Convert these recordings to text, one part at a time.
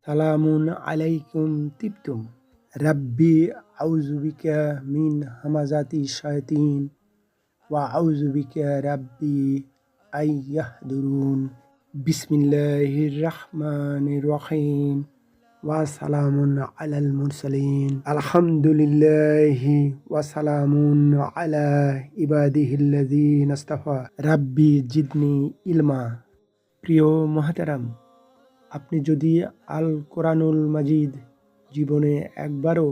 সালামুন আলাইকুম তিবতুম রাব্বি আউযু বিকা মিন হামাযাতি শায়াতিন ওয়া আউযু বিকা রাব্বি আইয়াহদুরুন বিসমিল্লাহির রাহমানির রহিম ওয়া সালামুন আলাল মুরসালিন আলহামদুলিল্লাহি ওয়া সালামুন আলা ইবাদিহিল্লাযিনা ইসতাফা রাব্বি জিদনি ইলমা। প্রিয় মুহতারাম, আপনি যদি আল কোরআনুল মাজিদ জীবনে একবারও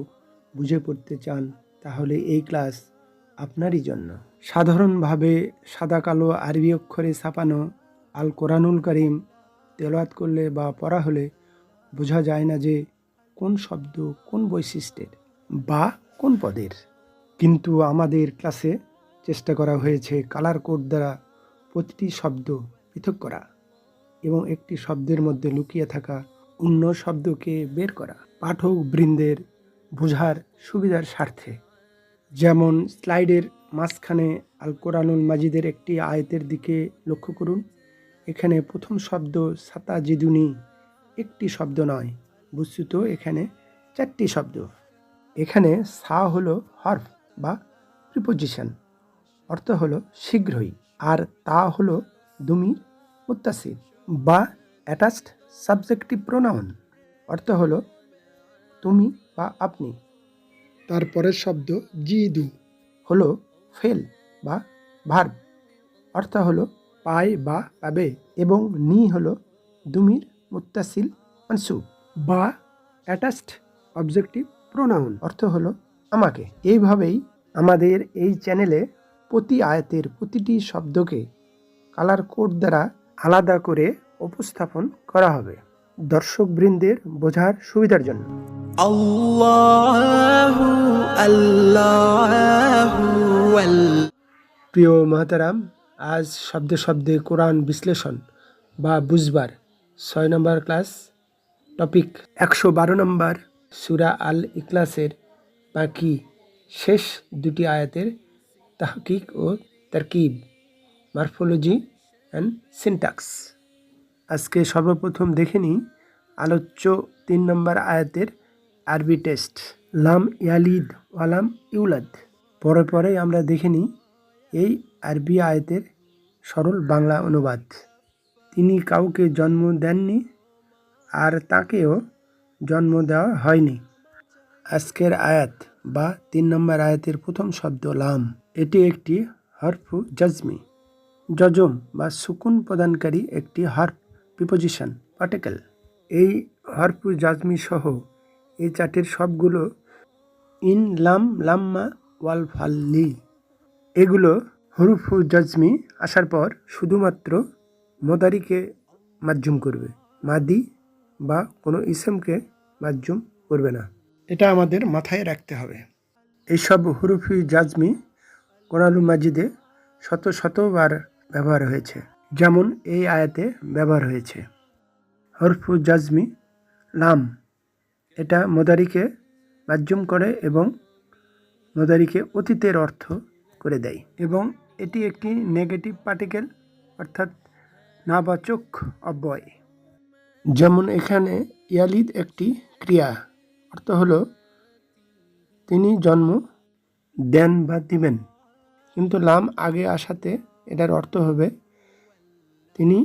বুঝে পড়তে চান তাহলে এই ক্লাস আপনারই জন্য। সাধারণভাবে সাদা কালো আরবি অক্ষরে ছাপানো আল কোরআনুল কারীম তেলাওয়াত করলে বা পড়া হলে বোঝা যায় না যে কোন শব্দ কোন বৈশিষ্ট্যের বা কোন পদের। কিন্তু আমাদের ক্লাসে চেষ্টা করা হয়েছে কালার কোড দ্বারা প্রতিটি শব্দ পৃথক করা এবং একটি শব্দের মধ্যে লুকিয়ে থাকা অন্য শব্দকে বের করা পাঠক বৃন্দের বোঝার সুবিধার স্বার্থে। যেমন স্লাইডের মাঝখানে আল কোরআনুল মাজিদের একটি আয়াতের দিকে লক্ষ্য করুন। এখানে প্রথম শব্দ সাতাজিদুনি একটি শব্দ নয়, বস্তুত এখানে 4টি শব্দ। এখানে সা হলো হরফ বা প্রিপোজিশন, অর্থ হলো শীঘ্রই, আর তা হলো দুমির মুত্তাসিল বা অ্যাটাচড সাবজেক্টিভ প্রোনাউন, অর্থ হলো তুমি বা আপনি। তারপরের শব্দ জিদু হলো ফেল বা ভার্ব, অর্থ হলো পায় বা পাবে, এবং নি হলো দুমির মুত্তাসিল মানসুব বা অ্যাটাচড অবজেক্টিভ প্রোনাউন, অর্থ হলো আমাকে। এইভাবেই আমাদের এই চ্যানেলে প্রতি আয়াতের প্রতিটি শব্দকে কালার কোড দ্বারা আলাদা করে উপস্থাপন করা হবে দর্শকবৃন্দের বোঝার সুবিধার জন্য। আল্লাহু আল্লাহু প্রিয় মহতারাম, আজ শব্দে শব্দে কোরআন বিশ্লেষণ বা বুঝবার 6 নম্বর ক্লাস। টপিক 112 নম্বর সূরা আল ইখলাসের বাকি শেষ দুটি আয়াতের তাহকিক ও তারকিব, মরফোলজি অ্যান্ড সিনট্যাক্স। আজকে সর্বপ্রথম দেখে নিই আলোচ্য 3 নম্বর আয়াতের আরবি টেস্ট। লাম ইয়ালিদ ওয়ালাম ইউলাদ। পরে পরে আমরা দেখে নিই এই আরবি আয়াতের সরল বাংলা অনুবাদ। তিনি কাউকে জন্ম দেননি আর তাকেও জন্ম দেওয়া হয়নি। আজকের আয়াত বা 3 নম্বর আয়াতের প্রথম শব্দ লাম। এটি একটি হরফু জাজমি, যজম বা সুকুন প্রদানকারী একটি হরফ প্রিপোজিশন পার্টিকেল। এই হরফু জাজমি সহ এই চারটির সবগুলো ইন, লাম, লাম্মা, ওয়াল ফাল্লি। এগুলো হরফু জাজমি আসার পর শুধুমাত্র মোদারিকে মাজজুম করবে, মাদি বা কোনো ইসমকে মাজজুম করবে না। এটা আমাদের মাথায় রাখতে হবে। এইসব হুরুফি জাজমি কোরআনুল মাজিদে শতবার ব্যবহার হয়েছে, যেমন এই আয়াতে ব্যবহার হয়েছে। হরফু জাজমি লাম, এটা মোদারিকে মাজজুম করে এবং মোদারিকে অতীতের অর্থ করে দেয়, এবং এটি একটি নেগেটিভ পার্টিকেল, অর্থাৎ নাবাচক অব্যয়। যেমন এখানে ইয়ালিদ একটি ক্রিয়া, অর্থ হলো তিনি জন্ম দেন বা দিবেন, কিন্তু লাম আগে আসাতে এটার অর্থ হবে তিনি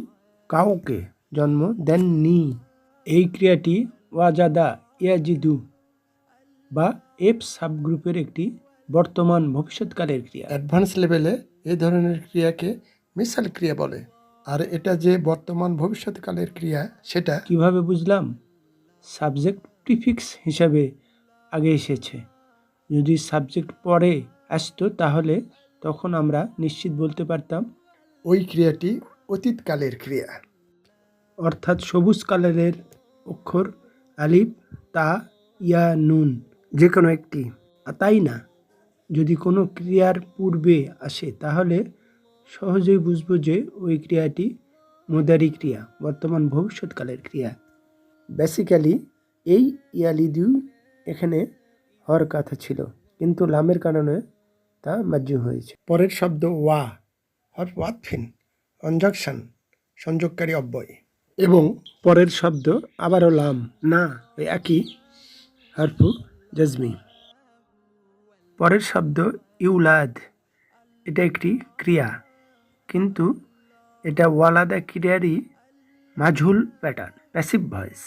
কাউকে জন্ম দেননি। এই ক্রিয়াটি ওয়াজাদা ইয়াজিদু বা এফ সাবগ্রুপের একটি বর্তমান ভবিষ্যৎকালের ক্রিয়া। অ্যাডভান্স লেভেলে এই ধরনের ক্রিয়াকে মিসাল ক্রিয়া বলে, আর এটা যে বর্তমান ভবিষ্যৎকালের ক্রিয়া সেটা কিভাবে বুঝলাম? সাবজেক্ট প্রিফিক্স হিসাবে আগে এসেছে। যদি সাবজেক্ট পরে আসতো তাহলে তখন আমরা নিশ্চিত বলতে পারতাম ওই ক্রিয়াটি অতীতকালের ক্রিয়া। অর্থাৎ সবুজ কালারের অক্ষর আলিফ, তা, ইয়া, নুন যে কোনো একটি। তাই না, যদি কোনো ক্রিয়ার পূর্বে আসে তাহলে সহজেই বুঝবো যে ওই ক্রিয়াটি মুদারি ক্রিয়া, বর্তমান ভবিষ্যৎকালের ক্রিয়া। বেসিক্যালি এই ইয়ালিদু এখানে হওয়ার কথা ছিল, কিন্তু লামের কারণে তা মাজজুম হয়েছে। পরের শব্দ ওয়া, হরফ ওয়াতফিন, কনজাংশন, সংযোগকারী অব্যয়। এবং পরের শব্দ আবারও লাম, না ওই একই হরফু জাজমি। পরের শব্দ ইউলাদ, এটা একটি ক্রিয়া, কিন্তু এটা ওয়ালাদা ক্রিয়ারই মাঝুল প্যাটার্ন, প্যাসিভ ভয়েস।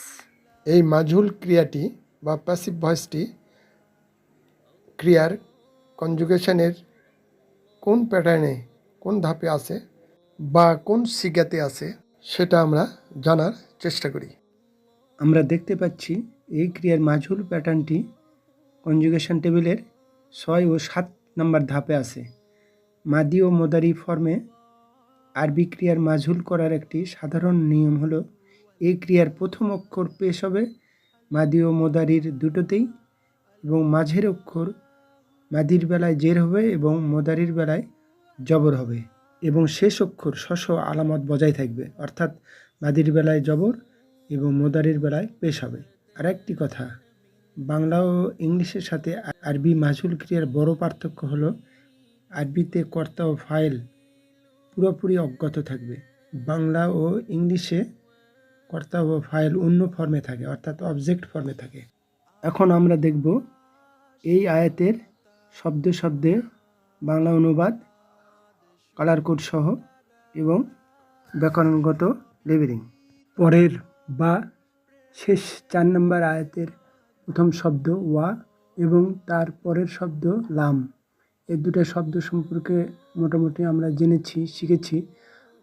এই মাঝুল ক্রিয়াটি বা প্যাসিভ ভয়েসটি ক্রিয়ার কনজুগেশনের কোন প্যাটার্নে, কোন ধাপে আছে বা কোন সিগাতে আছে সেটা আমরা জানার চেষ্টা করি। আমরা দেখতে পাচ্ছি এই ক্রিয়ার মাঝুল প্যাটার্নটি কনজুগেশন টেবিলের 6 ও 7 নম্বর ধাপে আছে। মাদি ও মোদারি ফর্মে আরবি ক্রিয়ার মাঝুল করার একটি সাধারণ নিয়ম হলো এই ক্রিয়ার প্রথম অক্ষর পেশ হবে মাদি ও মোদারির দুটোতেই, এবং মাঝের অক্ষর মাদির বেলায় জের হবে এবং মোদারির বেলায় জবর হবে, এবং শেষ অক্ষর শশ আলামত বজায় থাকবে, অর্থাৎ মাদির বেলায় জবর এবং মোদারির বেলায় পেশ হবে। আর একটি কথা, বাংলা ও ইংলিশের সাথে আরবি মাঝুল ক্রিয়ার বড় পার্থক্য হলো আরবিতে কর্তা ও ফাইল পুরোপুরি অজ্ঞাত থাকবে, বাংলা ও ইংলিশে কর্তা ও ফাইল অন্য ফর্মে থাকে, অর্থাৎ অবজেক্ট ফর্মে থাকে। এখন আমরা দেখব এই আয়াতের শব্দে শব্দে বাংলা অনুবাদ, কালার কোড সহ এবং ব্যাকরণগত লেবেলিং। পরের বা শেষ 4 নম্বর আয়াতের প্রথম শব্দ ওয়া এবং তার পরের শব্দ লাম, এই দুটো শব্দ সম্পর্কে মোটামুটি আমরা জেনেছি, শিখেছি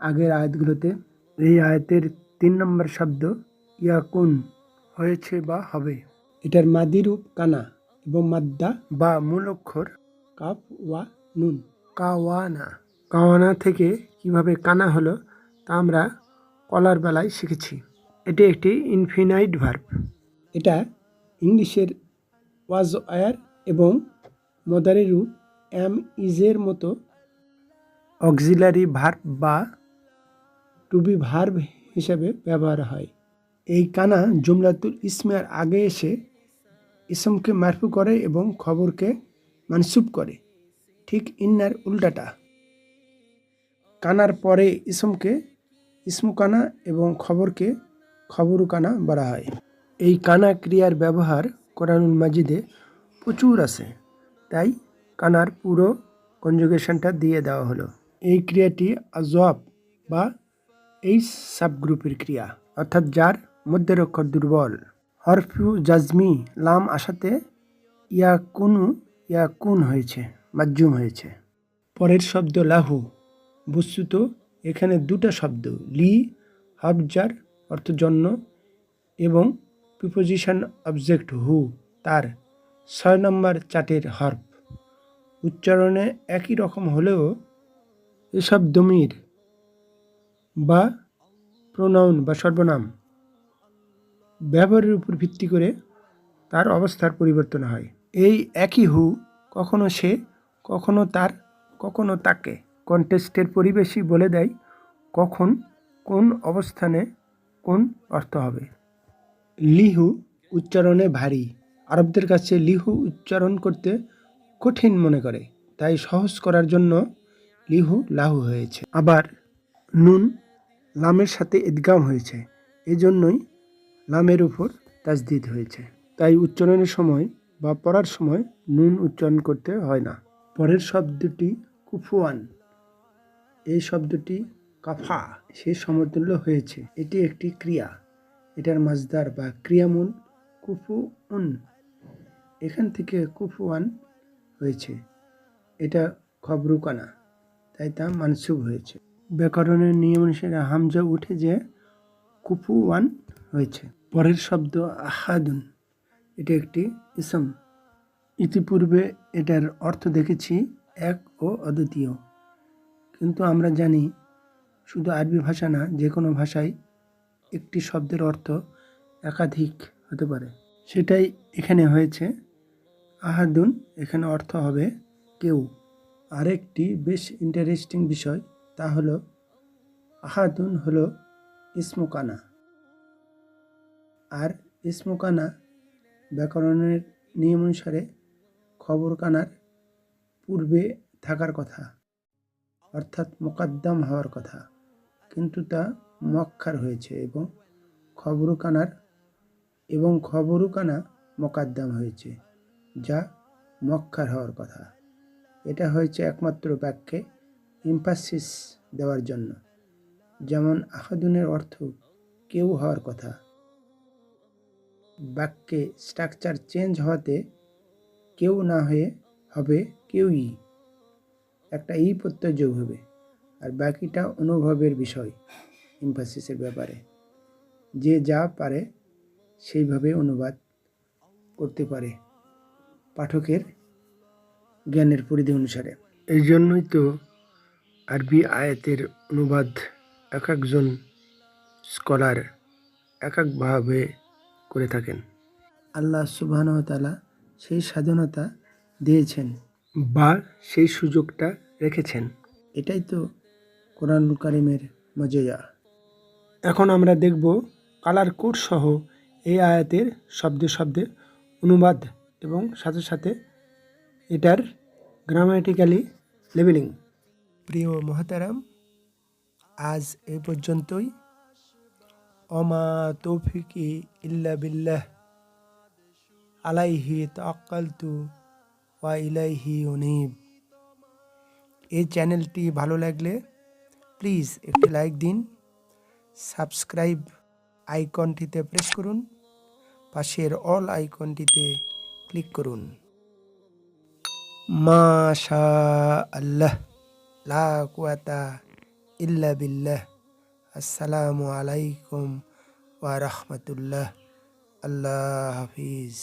আগের আয়াতগুলোতে। এই আয়াতের 3 নম্বর শব্দ ইয়াকুন, হয়েছে বা হবে। এটার মাদি রূপ কানা এবং মাদ্দা বা মূল অক্ষর কাফ ওয়া নুন, কাওয়ানা। কাওয়ানা থেকে কিভাবে কানা হলো তা আমরা কলার বেলায় শিখেছি। এটি একটি ইনফিনাইট ভার্ব। এটা ইংলিশের ওয়াজ আয়ার এবং মদারি রূপ এম ইজের মতো অক্সিলারি ভার্ব বা টু বি ভার্ব হিসাবে ব্যবহার হয়। এই কানা জুমলাতুল ইসমের আগে এসে ইসমকে মারফু করে এবং খবরকে মানসুব করে, ঠিক ইন্নার উল্টাটা। কানার পরে ইসমকে ইসমু কানা এবং খবরকে খবরু কানা বলা হয়। এই কানা ক্রিয়ার ব্যবহার কোরআনুল মাজিদে প্রচুর আছে, তাই কানার পুরো কনজুগেশনটা দিয়ে দেওয়া হলো। এই ক্রিয়াটি আজওয়াব বা এই সাবগ্রুপের ক্রিয়া, অর্থাৎ যার মধ্যের অক্ষর দুর্বল। হরফু জাজমি লাম আসাতে ইয়াকুন হয়েছে, মাজুম হয়েছে। পরের শব্দ লাহু। বস্তুত এখানে দুটো শব্দ, লি হবজার অর্থ জন্য এবং প্রিপোজিশন অবজেক্ট হু, তার 6 নম্বর চার্টের হরফ। উচ্চারণে একই রকম হলেও এসব দমির বা প্রোনাউন বা সর্বনাম ব্যবহারের উপর ভিত্তি করে তার অবস্থার পরিবর্তন হয়। এই একই হু কখনো সে, কখনো তার, কখনো তাকে। কন্টেক্সটের পরিবেশই বলে দেয় কখন কোন অবস্থানে কোন অর্থ হবে। লিহু উচ্চারণে ভারী, আরবদের কাছে লিহু উচ্চারণ করতে কঠিন মনে করে, তাই সহজ করার জন্য লিহু লাহু হয়েছে। আবার নুন লামের সাথে ইদগাম হয়েছে, এজন্যই লামের উপর তাজদিদ হয়েছে, তাই উচ্চারণের সময় বা পড়ার সময় নুন উচ্চারণ করতে হয় না। পরের শব্দটি কুফুয়ান। এই শব্দটি কাফা সে সমতুল্য হয়েছে, এটি একটি ক্রিয়া, এটার মাজদার বা ক্রিয়ামূল কুফুউন, এখান থেকে কুফুয়ান হয়েছে, এটা খবরুকানা, তাই তা মানসুব হয়েছে। ব্যাকরণের নিয়ম অনুসারে হামজা উঠে যে কুফুয়ান হয়েছে। পরের শব্দ আহাদুন, এটি একটি ইসম। ইতিপূর্বে এটার অর্থ দেখেছি এক ও অদ্বিতীয়, কিন্তু আমরা জানি শুধু আরবি ভাষা না, যে কোনো ভাষায় একটি শব্দের অর্থ একাধিক হতে পারে, সেটাই এখানে হয়েছে। আহাদুন এখানে অর্থ হবে কেউ। আরেকটি বেশ ইন্টারেস্টিং বিষয়, তা হলো আহাদুন হলো ইসমুকানা, আর ইসমুকানা ব্যাকরণের নিয়ম অনুসারে খবর কানার পূর্বে থাকার কথা, অর্থাৎ মোকাদ্দাম হওয়ার কথা, কিন্তু তা মক্কার হয়েছে এবং খবরুকানা মোকাদ্দাম হয়েছে, যা মক্কার হওয়ার কথা। এটা হয়েছে একমাত্র বাক্যে এমফাসিস দেওয়ার জন্য, যেমন আহাদুনের অর্থ কেউ হওয়ার কথা। বাক্যে স্ট্রাকচার চেঞ্জ হওয়াতে কেউ না হয়ে হবে কেউই, একটা প্রত্যয় যোগ হবে, আর বাকিটা অনুভবের বিষয়। এমফাসিসের ব্যাপারে যে যা পারে সেইভাবে অনুবাদ করতে পারে পাঠকের জ্ঞানের পরিধি অনুসারে। এই জন্যই তো আরবি আয়াতের অনুবাদ এক একজন স্কলার এক একভাবে করে থাকেন। আল্লাহ সুবহানাহু ওয়া তাআলা সেই স্বাধীনতা দিয়েছেন বা সেই সুযোগটা রেখেছেন। এটাই তো কোরআনুল কারীমের মজেজা। এখন আমরা দেখব কালার কোড সহ এই আয়াতের শব্দে শব্দে অনুবাদ এবং সাথে সাথে এটার গ্রামাটিক্যালি লেবেলিং। প্রিয় মোহতারাম, আজ এই পর্যন্তই। অমা তৌফিকি ইল্লা বিল্লাহ, আলাইহি তাওয়াক্কালতু ওয়া ইলাইহি উনীব। এই চ্যানেলটি ভালো লাগলে প্লিজ একটি লাইক দিন, সাবস্ক্রাইব আইকনটিতে প্রেস করুন, পাশের অল আইকনটিতে ক্লিক করুন। মাশা আল্লাহ, লা কুওয়াতা ইল্লা বিল্লাহ। আসসালামু আলাইকুম ওয়া রাহমাতুল্লাহ। আল্লাহ হাফিজ।